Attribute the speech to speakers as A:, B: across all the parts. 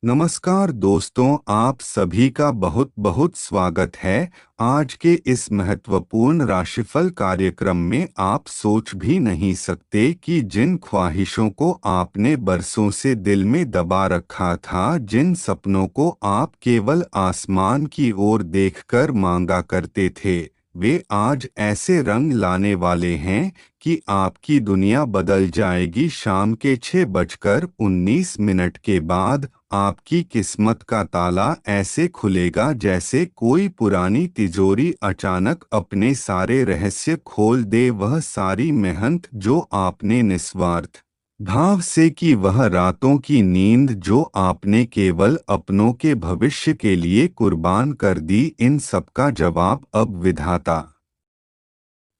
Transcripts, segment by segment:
A: नमस्कार दोस्तों, आप सभी का बहुत बहुत स्वागत है। आज के इस महत्वपूर्ण राशिफल कार्यक्रम में आप सोच भी नहीं सकते कि जिन ख्वाहिशों को आपने बरसों से दिल में दबा रखा था, जिन सपनों को आप केवल आसमान की ओर देखकर मांगा करते थे, वे आज ऐसे रंग लाने वाले हैं कि आपकी दुनिया बदल जाएगी। शाम के 6:19 के बाद आपकी किस्मत का ताला ऐसे खुलेगा जैसे कोई पुरानी तिजोरी अचानक अपने सारे रहस्य खोल दे। वह सारी मेहनत जो आपने निस्वार्थ भाव से की, वह रातों की नींद जो आपने केवल अपनों के भविष्य के लिए कुर्बान कर दी, इन सब का जवाब अब विधाता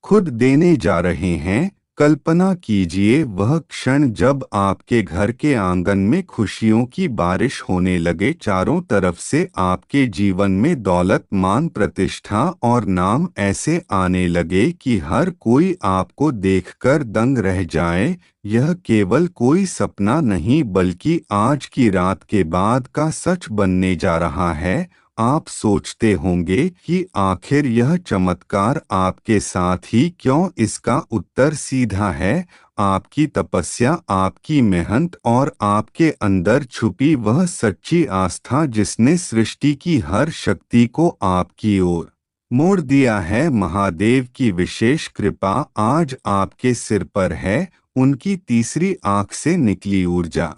A: खुद देने जा रहे हैं। कल्पना कीजिए वह क्षण जब आपके घर के आंगन में खुशियों की बारिश होने लगे, चारों तरफ से आपके जीवन में दौलत, मान, प्रतिष्ठा और नाम ऐसे आने लगे कि हर कोई आपको देखकर दंग रह जाए। यह केवल कोई सपना नहीं बल्कि आज की रात के बाद का सच बनने जा रहा है। आप सोचते होंगे कि आखिर यह चमत्कार आपके साथ ही क्यों? इसका उत्तर सीधा है, आपकी तपस्या, आपकी मेहनत और आपके अंदर छुपी वह सच्ची आस्था जिसने सृष्टि की हर शक्ति को आपकी ओर मोड़ दिया है। महादेव की विशेष कृपा आज आपके सिर पर है। उनकी तीसरी आंख से निकली ऊर्जा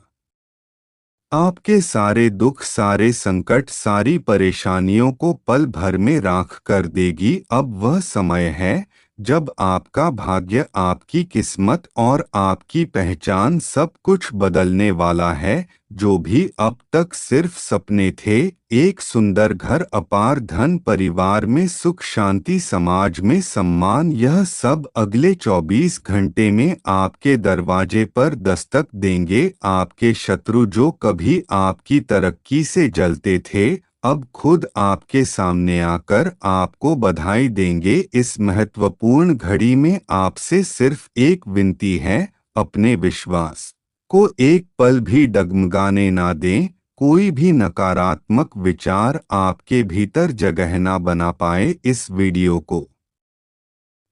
A: आपके सारे दुख, सारे संकट, सारी परेशानियों को पल भर में राख कर देगी। अब वह समय है जब आपका भाग्य, आपकी किस्मत और आपकी पहचान सब कुछ बदलने वाला है। जो भी अब तक सिर्फ सपने थे, एक सुंदर घर, अपार धन, परिवार में सुख, शांति, समाज में सम्मान, यह सब अगले 24 घंटे में आपके दरवाजे पर दस्तक देंगे। आपके शत्रु जो कभी आपकी तरक्की से जलते थे, अब खुद आपके सामने आकर आपको बधाई देंगे। इस महत्वपूर्ण घड़ी में आपसे सिर्फ एक विनती है, अपने विश्वास को एक पल भी डगमगाने ना दें। कोई भी नकारात्मक विचार आपके भीतर जगह ना बना पाए। इस वीडियो को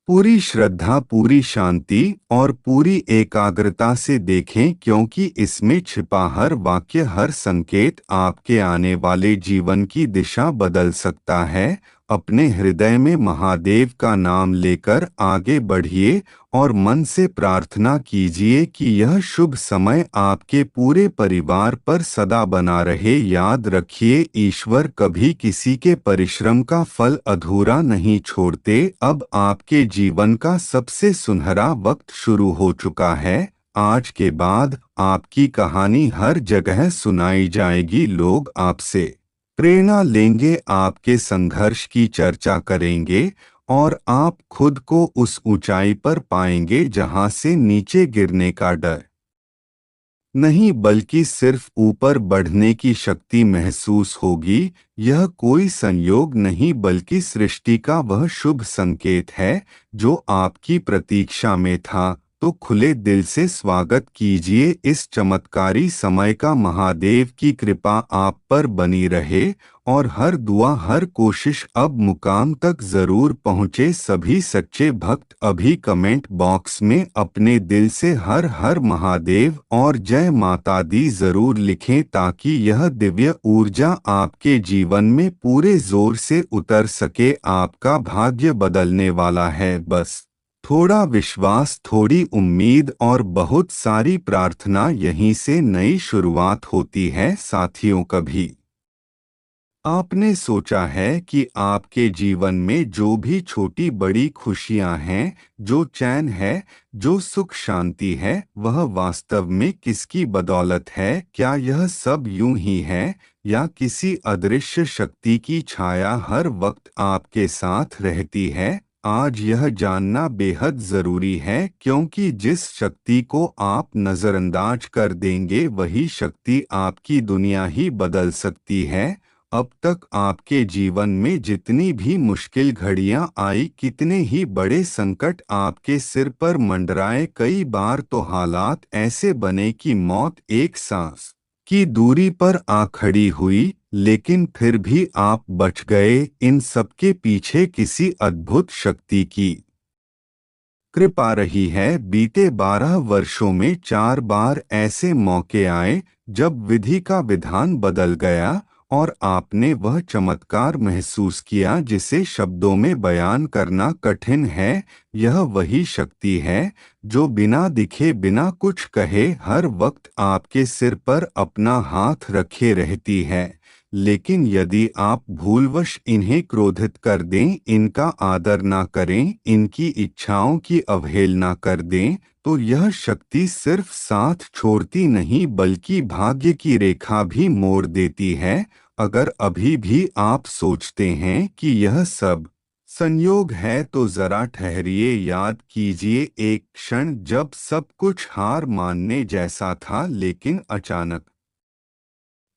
A: पूरी श्रद्धा, पूरी शांति और पूरी एकाग्रता से देखें, क्योंकि इसमें छिपा हर वाक्य, हर संकेत आपके आने वाले जीवन की दिशा बदल सकता है। अपने हृदय में महादेव का नाम लेकर आगे बढ़िए और मन से प्रार्थना कीजिए कि यह शुभ समय आपके पूरे परिवार पर सदा बना रहे। याद रखिए, ईश्वर कभी किसी के परिश्रम का फल अधूरा नहीं छोड़ते। अब आपके जीवन का सबसे सुनहरा वक्त शुरू हो चुका है। आज के बाद आपकी कहानी हर जगह सुनाई जाएगी। लोग आपसे प्रेरणा लेंगे, आपके संघर्ष की चर्चा करेंगे और आप खुद को उस ऊंचाई पर पाएंगे जहां से नीचे गिरने का डर नहीं बल्कि सिर्फ ऊपर बढ़ने की शक्ति महसूस होगी। यह कोई संयोग नहीं बल्कि सृष्टि का वह शुभ संकेत है जो आपकी प्रतीक्षा में था। तो खुले दिल से स्वागत कीजिए इस चमत्कारी समय का। महादेव की कृपा आप पर बनी रहे और हर दुआ, हर कोशिश अब मुकाम तक जरूर पहुँचे। सभी सच्चे भक्त अभी कमेंट बॉक्स में अपने दिल से हर हर महादेव और जय माता दी जरूर लिखें, ताकि यह दिव्य ऊर्जा आपके जीवन में पूरे जोर से उतर सके। आपका भाग्य बदलने वाला है। बस थोड़ा विश्वास, थोड़ी उम्मीद और बहुत सारी प्रार्थना, यहीं से नई शुरुआत होती है। साथियों, कभी आपने सोचा है कि आपके जीवन में जो भी छोटी बड़ी खुशियां हैं, जो चैन है, जो सुख शांति है, वह वास्तव में किसकी बदौलत है? क्या यह सब यूं ही है या किसी अदृश्य शक्ति की छाया हर वक्त आपके साथ रहती है? आज यह जानना बेहद जरूरी है, क्योंकि जिस शक्ति को आप नजरअंदाज कर देंगे, वही शक्ति आपकी दुनिया ही बदल सकती है। अब तक आपके जीवन में जितनी भी मुश्किल घड़ियां आई, कितने ही बड़े संकट आपके सिर पर मंडराए, कई बार तो हालात ऐसे बने कि मौत एक सांस की दूरी पर आ खड़ी हुई, लेकिन फिर भी आप बच गए। इन सबके पीछे किसी अद्भुत शक्ति की कृपा रही है। बीते 12 वर्षों में 4 बार ऐसे मौके आए जब विधि का विधान बदल गया और आपने वह चमत्कार महसूस किया जिसे शब्दों में बयान करना कठिन है। यह वही शक्ति है जो बिना दिखे बिना कुछ कहे हर वक्त आपके सिर पर अपना हाथ रखे रहती है। लेकिन यदि आप भूलवश इन्हें क्रोधित कर दें, इनका आदर ना करें, इनकी इच्छाओं की अवहेलना कर दें, तो यह शक्ति सिर्फ साथ छोड़ती नहीं बल्कि भाग्य की रेखा भी मोड़ देती है। अगर अभी भी आप सोचते हैं कि यह सब संयोग है तो जरा ठहरिए, याद कीजिए एक क्षण जब सब कुछ हार मानने जैसा था, लेकिन अचानक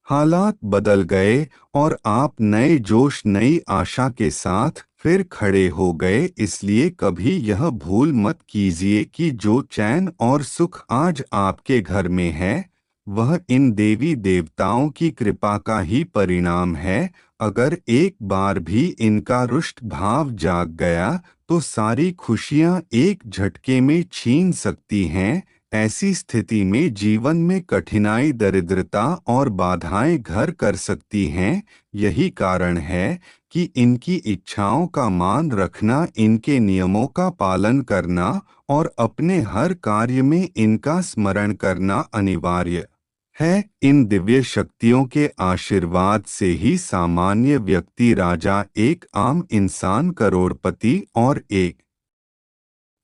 A: हालात बदल गए और आप नए जोश नई आशा के साथ फिर खड़े हो गए। इसलिए कभी यह भूल मत कीजिए कि जो चैन और सुख आज आपके घर में है वह इन देवी देवताओं की कृपा का ही परिणाम है। अगर एक बार भी इनका रुष्ट भाव जाग गया तो सारी खुशियां एक झटके में छीन सकती हैं। ऐसी स्थिति में जीवन में कठिनाई दरिद्रता और बाधाएं घर कर सकती हैं। यही कारण है कि इनकी इच्छाओं का मान रखना, इनके नियमों का पालन करना और अपने हर कार्य में इनका स्मरण करना अनिवार्य है। इन दिव्य शक्तियों के आशीर्वाद से ही सामान्य व्यक्ति राजा, एक आम इंसान करोड़पति और एक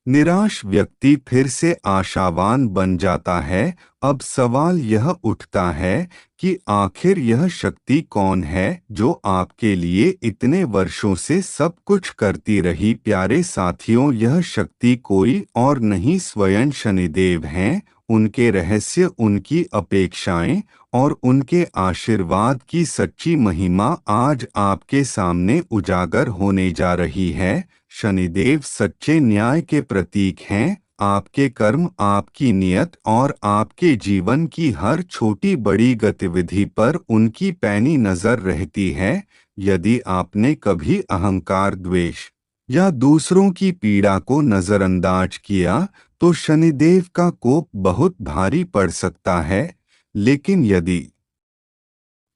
A: निराश व्यक्ति फिर से आशावान बन जाता है। अब सवाल यह उठता है कि आखिर यह शक्ति कौन है जो आपके लिए इतने वर्षों से सब कुछ करती रही। प्यारे साथियों, यह शक्ति कोई और नहीं स्वयं शनिदेव हैं। उनके रहस्य, उनकी अपेक्षाएं और उनके आशीर्वाद की सच्ची महिमा आज आपके सामने उजागर होने जा रही है। शनिदेव सच्चे न्याय के प्रतीक हैं। आपके कर्म, आपकी नियत और आपके जीवन की हर छोटी बड़ी गतिविधि पर उनकी पैनी नजर रहती है। यदि आपने कभी अहंकार, द्वेष या दूसरों की पीड़ा को नजरअंदाज किया तो शनिदेव का कोप बहुत भारी पड़ सकता है। लेकिन यदि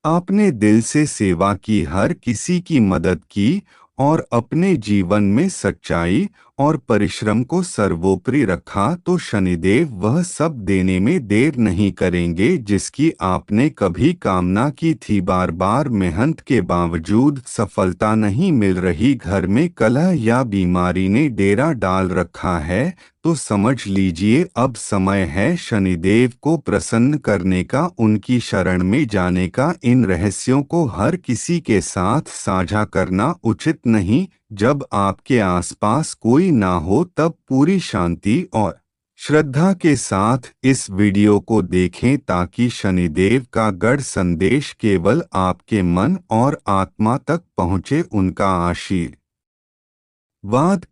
A: आपने दिल से सेवा की, हर किसी की मदद की और अपने जीवन में सच्चाई और परिश्रम को सर्वोपरि रखा तो शनिदेव वह सब देने में देर नहीं करेंगे जिसकी आपने कभी कामना की थी। बार बार मेहनत के बावजूद सफलता नहीं मिल रही, घर में कलह या बीमारी ने डेरा डाल रखा है, तो समझ लीजिए अब समय है शनिदेव को प्रसन्न करने का, उनकी शरण में जाने का। इन रहस्यों को हर किसी के साथ साझा करना उचित नहीं। जब आपके आसपास कोई ना हो तब पूरी शांति और श्रद्धा के साथ इस वीडियो को देखें ताकि शनिदेव का गढ़ संदेश केवल आपके मन और आत्मा तक पहुँचे। उनका आशीर्वाद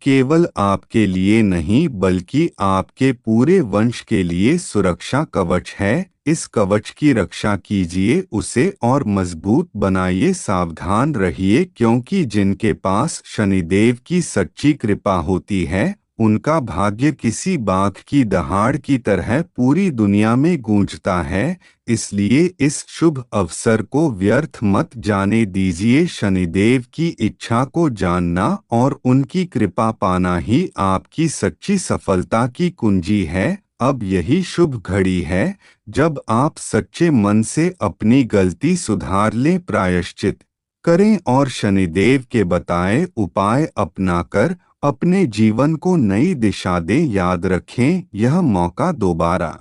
A: केवल आपके लिए नहीं बल्कि आपके पूरे वंश के लिए सुरक्षा कवच है। इस कवच की रक्षा कीजिए, उसे और मजबूत बनाइए। सावधान रहिए क्योंकि जिनके पास शनिदेव की सच्ची कृपा होती है उनका भाग्य किसी बाघ की दहाड़ की तरह पूरी दुनिया में गूंजता है। इसलिए इस शुभ अवसर को व्यर्थ मत जाने दीजिए। शनिदेव की इच्छा को जानना और उनकी कृपा पाना ही आपकी सच्ची सफलता की कुंजी है। अब यही शुभ घड़ी है जब आप सच्चे मन से अपनी गलती सुधार लें, प्रायश्चित करें और शनिदेव के बताए उपाय अपनाकर अपने जीवन को नई दिशा दें। याद रखें, यह मौका दोबारा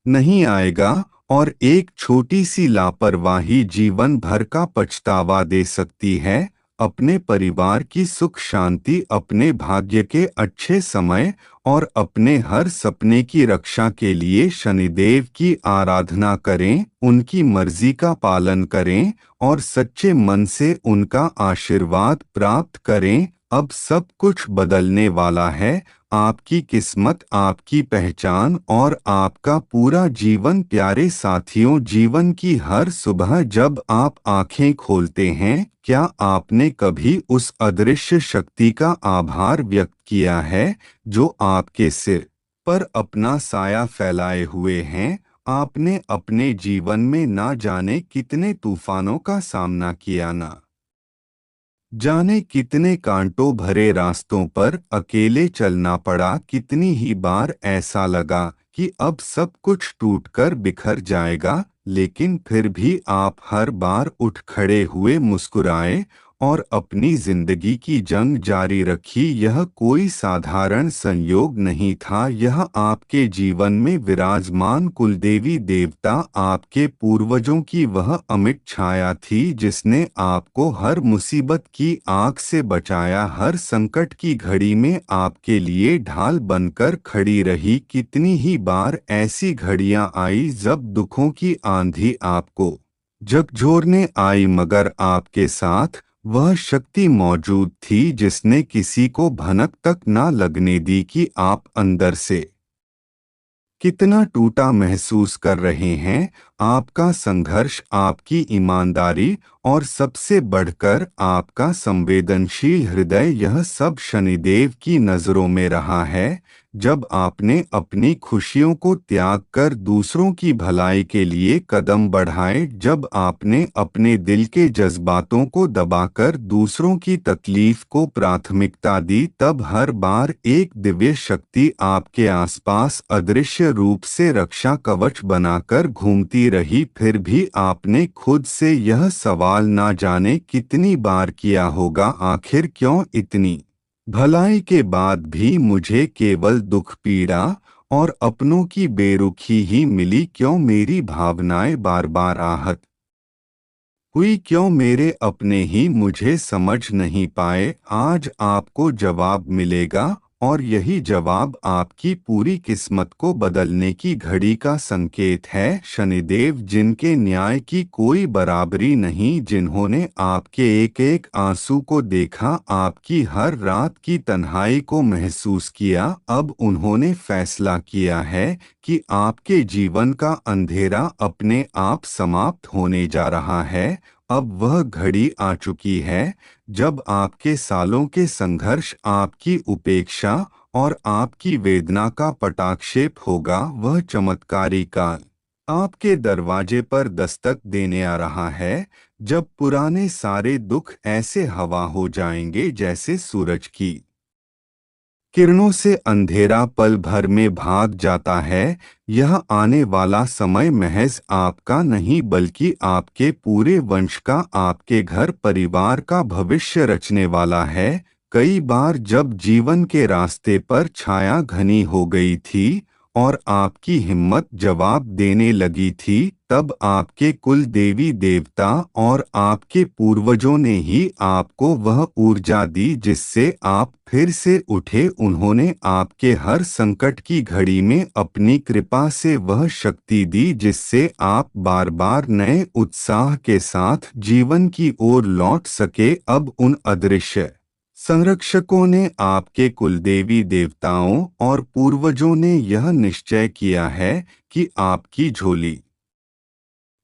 A: नहीं आएगा और एक छोटी सी लापरवाही जीवन भर का पछतावा दे सकती है। अपने परिवार की सुख शांति, अपने भाग्य के अच्छे समय और अपने हर सपने की रक्षा के लिए शनिदेव की आराधना करें, उनकी मर्जी का पालन करें और सच्चे मन से उनका आशीर्वाद प्राप्त करें। अब सब कुछ बदलने वाला है। आपकी किस्मत, आपकी पहचान और आपका पूरा जीवन। प्यारे साथियों, जीवन की हर सुबह जब आप आंखें खोलते हैं, क्या आपने कभी उस अदृश्य शक्ति का आभार व्यक्त किया है जो आपके सिर पर अपना साया फैलाए हुए हैं? आपने अपने जीवन में ना जाने कितने तूफानों का सामना किया, ना जाने कितने कांटों भरे रास्तों पर अकेले चलना पड़ा। कितनी ही बार ऐसा लगा कि अब सब कुछ टूटकर बिखर जाएगा, लेकिन फिर भी आप हर बार उठ खड़े हुए, मुस्कुराए और अपनी जिंदगी की जंग जारी रखी। यह कोई साधारण संयोग नहीं था, यह आपके जीवन में विराजमान कुलदेवी देवता, आपके पूर्वजों की वह अमिट छाया थी जिसने आपको हर मुसीबत की आग से बचाया, हर संकट की घड़ी में आपके लिए ढाल बनकर खड़ी रही। कितनी ही बार ऐसी घड़ियां आई जब दुखों की आंधी आपको झकझोरने आई, मगर आपके साथ वह शक्ति मौजूद थी जिसने किसी को भनक तक ना लगने दी कि आप अंदर से कितना टूटा महसूस कर रहे हैं। आपका संघर्ष, आपकी ईमानदारी और सबसे बढ़कर आपका संवेदनशील हृदय, यह सब शनिदेव की नज़रों में रहा है। जब आपने अपनी खुशियों को त्याग कर दूसरों की भलाई के लिए कदम बढ़ाए, जब आपने अपने दिल के जज्बातों को दबाकर दूसरों की तकलीफ को प्राथमिकता दी, तब हर बार एक दिव्य शक्ति आपके आसपास अदृश्य रूप से रक्षा कवच बनाकर घूमती रही। फिर भी आपने खुद से यह सवाल ना जाने कितनी बार किया होगा, आखिर क्यों इतनी भलाई के बाद भी मुझे केवल दुख, पीड़ा और अपनों की बेरुखी ही मिली? क्यों मेरी भावनाएं बार बार आहत हुई? क्यों मेरे अपने ही मुझे समझ नहीं पाए? आज आपको जवाब मिलेगा, और यही जवाब आपकी पूरी किस्मत को बदलने की घड़ी का संकेत है। शनिदेव, जिनके न्याय की कोई बराबरी नहीं, जिन्होंने आपके एक एक आंसू को देखा, आपकी हर रात की तन्हाई को महसूस किया, अब उन्होंने फैसला किया है कि आपके जीवन का अंधेरा अपने आप समाप्त होने जा रहा है। अब वह घड़ी आ चुकी है जब आपके सालों के संघर्ष, आपकी उपेक्षा और आपकी वेदना का पटाक्षेप होगा। वह चमत्कारी काल आपके दरवाजे पर दस्तक देने आ रहा है, जब पुराने सारे दुख ऐसे हवा हो जाएंगे जैसे सूरज की किरणों से अंधेरा पल भर में भाग जाता है। यह आने वाला समय महज आपका नहीं, बल्कि आपके पूरे वंश का, आपके घर परिवार का भविष्य रचने वाला है। कई बार जब जीवन के रास्ते पर छाया घनी हो गई थी और आपकी हिम्मत जवाब देने लगी थी, तब आपके कुल देवी देवता और आपके पूर्वजों ने ही आपको वह ऊर्जा दी जिससे आप फिर से उठे। उन्होंने आपके हर संकट की घड़ी में अपनी कृपा से वह शक्ति दी जिससे आप बार बार नए उत्साह के साथ जीवन की ओर लौट सके। अब उन अदृश्य संरक्षकों ने, आपके कुलदेवी देवताओं और पूर्वजों ने यह निश्चय किया है कि आपकी झोली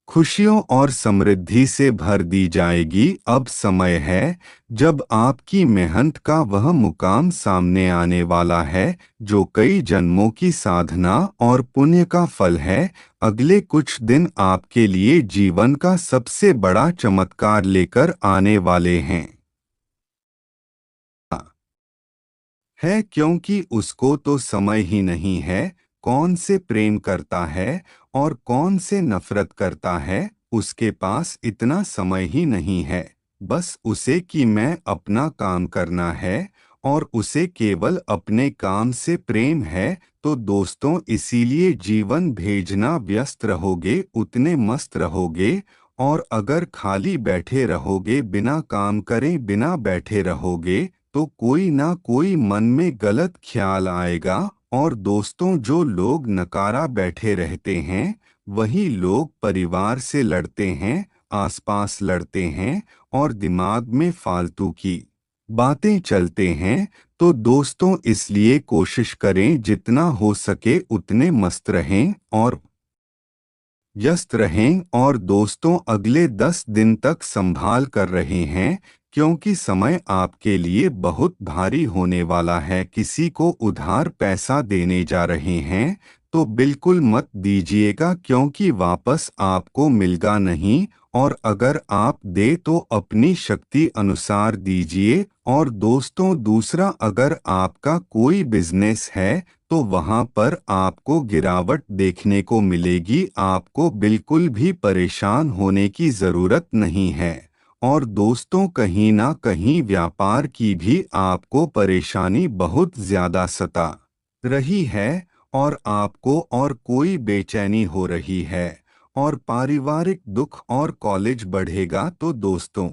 A: खुशियों और समृद्धि से भर दी जाएगी। अब समय है जब आपकी मेहनत का वह मुकाम सामने आने वाला है जो कई जन्मों की साधना और पुण्य का फल है। अगले कुछ दिन आपके लिए जीवन का सबसे बड़ा चमत्कार लेकर आने वाले हैं। क्योंकि उसको तो समय ही नहीं है कौन से प्रेम करता है और कौन से नफरत करता है। उसके पास इतना समय ही नहीं है, बस उसे कि मैं अपना काम करना है, और उसे केवल अपने काम से प्रेम है। तो दोस्तों, इसीलिए जीवन भेजना व्यस्त रहोगे उतने मस्त रहोगे, और अगर खाली बैठे रहोगे, बिना काम करे बिना बैठे रहोगे, तो कोई ना कोई मन में गलत ख्याल आएगा। और दोस्तों, जो लोग नकारा बैठे रहते हैं वही लोग परिवार से लड़ते हैं, आसपास लड़ते हैं और दिमाग में फालतू की बातें चलते हैं तो दोस्तों इसलिए कोशिश करें जितना हो सके उतने मस्त रहें और व्यस्त रहें। और दोस्तों अगले 10 दिन तक संभाल कर रहे हैं, क्योंकि समय आपके लिए बहुत भारी होने वाला है। किसी को उधार पैसा देने जा रहे हैं तो बिल्कुल मत दीजिएगा, क्योंकि वापस आपको मिलेगा नहीं। और अगर आप दे तो अपनी शक्ति अनुसार दीजिए। और दोस्तों दूसरा, अगर आपका कोई बिजनेस है तो वहां पर आपको गिरावट देखने को मिलेगी। आपको बिल्कुल भी परेशान होने की जरूरत नहीं है। और दोस्तों कहीं ना कहीं व्यापार की भी आपको परेशानी बहुत ज्यादा सता रही है और आपको और कोई बेचैनी हो रही है और पारिवारिक दुख और कॉलेज बढ़ेगा। तो दोस्तों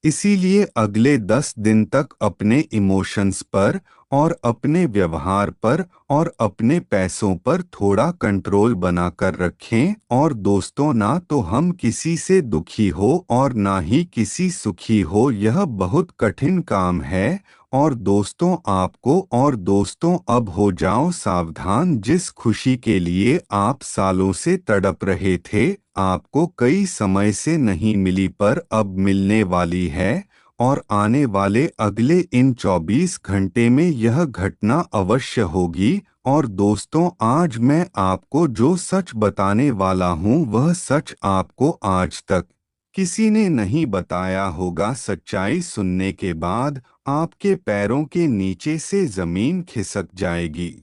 A: इसीलिए अगले 10 दिन तक अपने इमोशंस पर और अपने व्यवहार पर और अपने पैसों पर थोड़ा कंट्रोल बनाकर रखें। और दोस्तों ना तो हम किसी से दुखी हो और ना ही किसी सुखी हो, यह बहुत कठिन काम है। और दोस्तों आपको और दोस्तों अब हो जाओ सावधान। जिस खुशी के लिए आप सालों से तड़प रहे थे, आपको कई समय से नहीं मिली पर अब मिलने वाली है। और आने वाले अगले इन 24 घंटे में यह घटना अवश्य होगी। और दोस्तों आज मैं आपको जो सच बताने वाला हूँ वह सच आपको आज तक किसी ने नहीं बताया होगा। सच्चाई सुनने के बाद आपके पैरों के नीचे से जमीन खिसक जाएगी।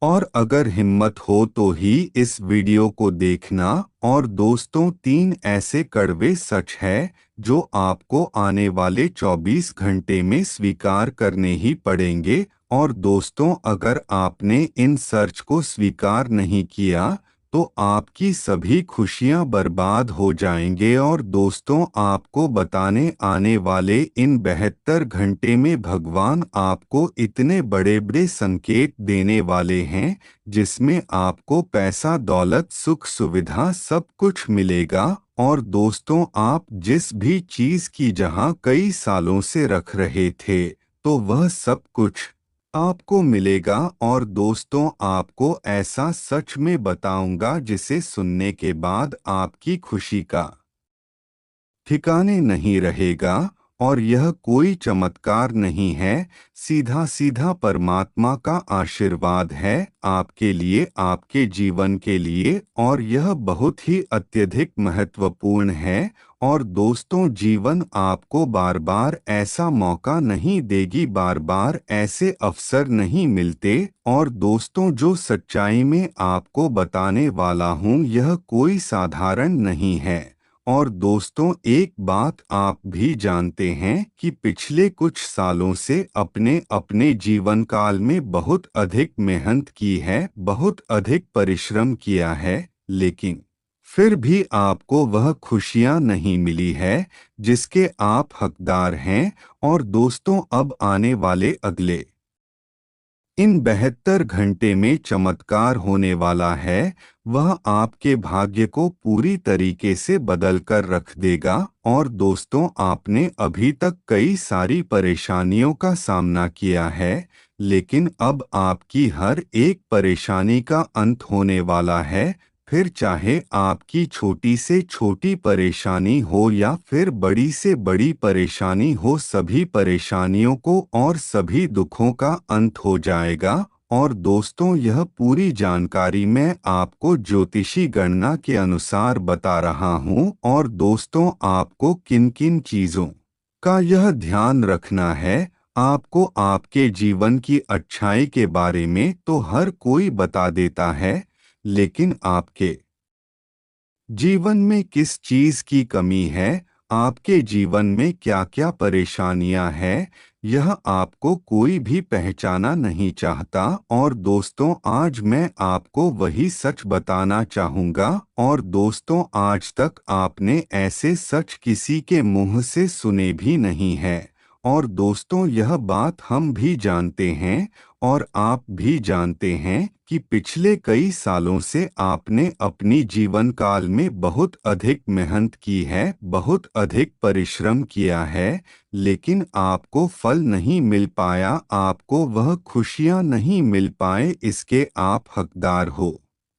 A: और अगर हिम्मत हो तो ही इस वीडियो को देखना। और दोस्तों 3 ऐसे कड़वे सच है जो आपको आने वाले 24 घंटे में स्वीकार करने ही पड़ेंगे। और दोस्तों अगर आपने इन सच को स्वीकार नहीं किया तो आपकी सभी खुशियां बर्बाद हो जाएंगे। और दोस्तों आपको बताने आने वाले इन 72 घंटे में भगवान आपको इतने बड़े बड़े संकेत देने वाले हैं, जिसमें आपको पैसा दौलत सुख सुविधा सब कुछ मिलेगा। और दोस्तों आप जिस भी चीज की जहां कई सालों से रख रहे थे तो वह सब कुछ आपको मिलेगा। और दोस्तों आपको ऐसा सच में बताऊंगा जिसे सुनने के बाद आपकी खुशी का ठिकाने नहीं रहेगा। और यह कोई चमत्कार नहीं है, सीधा सीधा परमात्मा का आशीर्वाद है आपके लिए, आपके जीवन के लिए। और यह बहुत ही अत्यधिक महत्वपूर्ण है। और दोस्तों जीवन आपको बार बार ऐसा मौका नहीं देगी, बार बार ऐसे अवसर नहीं मिलते। और दोस्तों जो सच्चाई में आपको बताने वाला हूँ यह कोई साधारण नहीं है। और दोस्तों एक बात आप भी जानते हैं कि पिछले कुछ सालों से अपने अपने जीवन काल में बहुत अधिक मेहनत की है, बहुत अधिक परिश्रम किया है, लेकिन फिर भी आपको वह खुशियां नहीं मिली है जिसके आप हकदार हैं। और दोस्तों अब आने वाले अगले इन 72 घंटे में चमत्कार होने वाला है। वह आपके भाग्य को पूरी तरीके से बदल कर रख देगा। और दोस्तों आपने अभी तक कई सारी परेशानियों का सामना किया है, लेकिन अब आपकी हर एक परेशानी का अंत होने वाला है। फिर चाहे आपकी छोटी से छोटी परेशानी हो या फिर बड़ी से बड़ी परेशानी हो, सभी परेशानियों को और सभी दुखों का अंत हो जाएगा। और दोस्तों यह पूरी जानकारी मैं आपको ज्योतिषी गणना के अनुसार बता रहा हूँ। और दोस्तों आपको किन किन चीजों का यह ध्यान रखना है, आपको आपके जीवन की अच्छाई के बारे में तो हर कोई बता देता है, लेकिन आपके जीवन में किस चीज की कमी है, आपके जीवन में क्या क्या परेशानियां हैं, यह आपको कोई भी पहचाना नहीं चाहता। और दोस्तों आज मैं आपको वही सच बताना चाहूँगा। और दोस्तों आज तक आपने ऐसे सच किसी के मुंह से सुने भी नहीं है। और दोस्तों यह बात हम भी जानते हैं और आप भी जानते हैं कि पिछले कई सालों से आपने अपनी जीवन काल में बहुत अधिक मेहनत की है, बहुत अधिक परिश्रम किया है, लेकिन आपको फल नहीं मिल पाया, आपको वह खुशियां नहीं मिल पाए, इसके आप हकदार हो।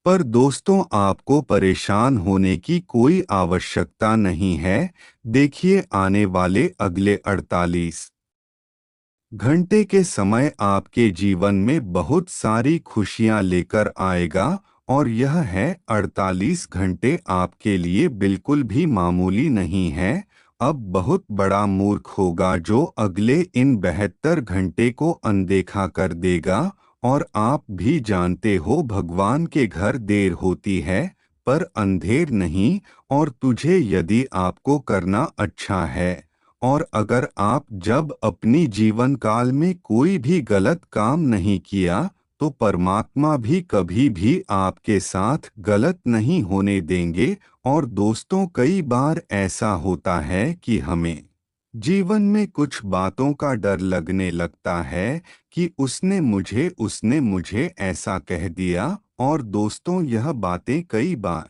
A: पर दोस्तों, आपको परेशान होने की कोई आवश्यकता नहीं है। देखिए, आने वाले अगले 48 घंटे के समय आपके जीवन में बहुत सारी खुशियां लेकर आएगा, और यह है 48 घंटे आपके लिए बिल्कुल भी मामूली नहीं है। अब बहुत बड़ा मूर्ख होगा जो अगले इन 72 घंटे को अनदेखा कर देगा। और आप भी जानते हो, भगवान के घर देर होती है पर अंधेर नहीं। और तुझे यदि आपको करना अच्छा है, और अगर आप जब अपनी जीवन काल में कोई भी गलत काम नहीं किया, तो परमात्मा भी कभी भी आपके साथ गलत नहीं होने देंगे। और दोस्तों, कई बार ऐसा होता है कि हमें जीवन में कुछ बातों का डर लगने लगता है कि उसने मुझे ऐसा कह दिया। और दोस्तों, यह बातें कई बार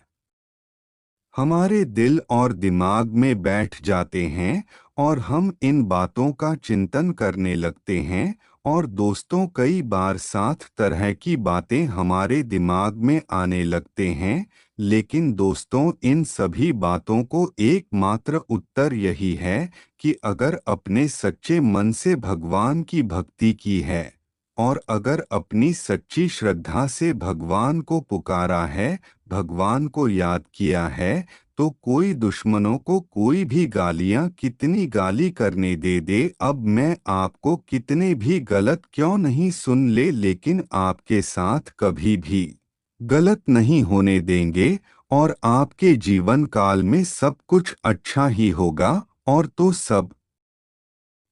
A: हमारे दिल और दिमाग में बैठ जाते हैं, और हम इन बातों का चिंतन करने लगते हैं। और दोस्तों, कई बार 7 तरह की बातें हमारे दिमाग में आने लगते हैं, लेकिन दोस्तों, इन सभी बातों को एकमात्र उत्तर यही है कि अगर अपने सच्चे मन से भगवान की भक्ति की है, और अगर अपनी सच्ची श्रद्धा से भगवान को पुकारा है, भगवान को याद किया है, तो कोई दुश्मनों को कोई भी गालियां कितनी गाली करने दे दे, अब मैं आपको कितने भी गलत क्यों नहीं सुन ले, लेकिन आपके साथ कभी भी गलत नहीं होने देंगे। और आपके जीवन काल में सब कुछ अच्छा ही होगा। और तो सब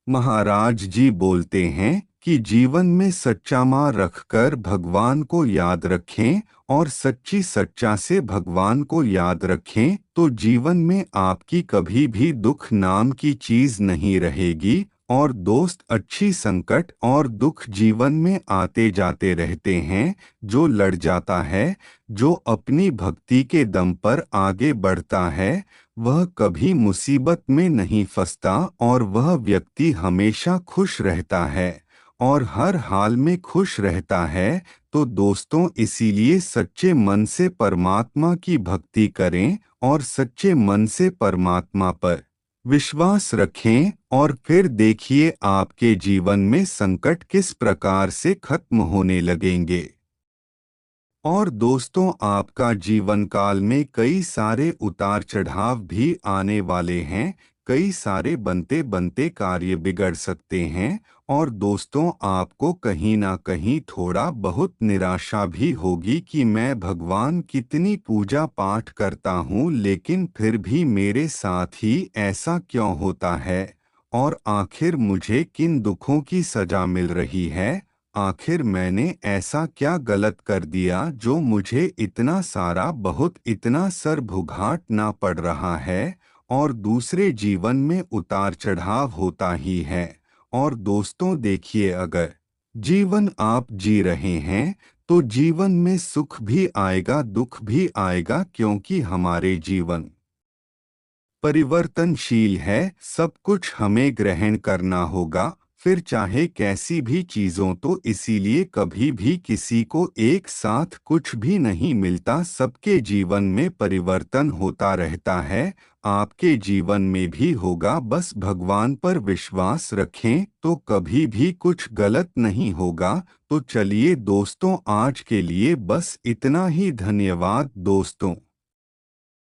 A: महाराज जी बोलते हैं कि जीवन में सच्चा माँ रखकर भगवान को याद रखें, और सच्ची सच्चा से भगवान को याद रखें, तो जीवन में आपकी कभी भी दुख नाम की चीज नहीं रहेगी। और दोस्त, अच्छी संकट और दुख जीवन में आते जाते रहते हैं। जो लड़ जाता है, जो अपनी भक्ति के दम पर आगे बढ़ता है, वह कभी मुसीबत में नहीं फंसता, और वह व्यक्ति हमेशा खुश रहता है, और हर हाल में खुश रहता है। तो दोस्तों, इसीलिए सच्चे मन से परमात्मा की भक्ति करें, और सच्चे मन से परमात्मा पर विश्वास रखें, और फिर देखिए आपके जीवन में संकट किस प्रकार से खत्म होने लगेंगे। और दोस्तों, आपका जीवन काल में कई सारे उतार चढ़ाव भी आने वाले हैं। कई सारे बनते बनते कार्य बिगड़ सकते हैं, और दोस्तों, आपको कहीं ना कहीं थोड़ा बहुत निराशा भी होगी कि मैं भगवान कितनी पूजा पाठ करता हूँ, लेकिन फिर भी मेरे साथ ही ऐसा क्यों होता है, और आखिर मुझे किन दुखों की सजा मिल रही है। आखिर मैंने ऐसा क्या गलत कर दिया जो मुझे इतना सारा इतना सर भुगाटना पड़ रहा है। और दूसरे जीवन में उतार चढ़ाव होता ही है। और दोस्तों, देखिए, अगर जीवन आप जी रहे हैं, तो जीवन में सुख भी आएगा, दुख भी आएगा, क्योंकि हमारे जीवन परिवर्तनशील है। सब कुछ हमें ग्रहण करना होगा, फिर चाहे कैसी भी चीजों। तो इसीलिए कभी भी किसी को एक साथ कुछ भी नहीं मिलता, सबके जीवन में परिवर्तन होता रहता है। आपके जीवन में भी होगा, बस भगवान पर विश्वास रखें तो कभी भी कुछ गलत नहीं होगा। तो चलिए दोस्तों, आज के लिए बस इतना ही। धन्यवाद दोस्तों।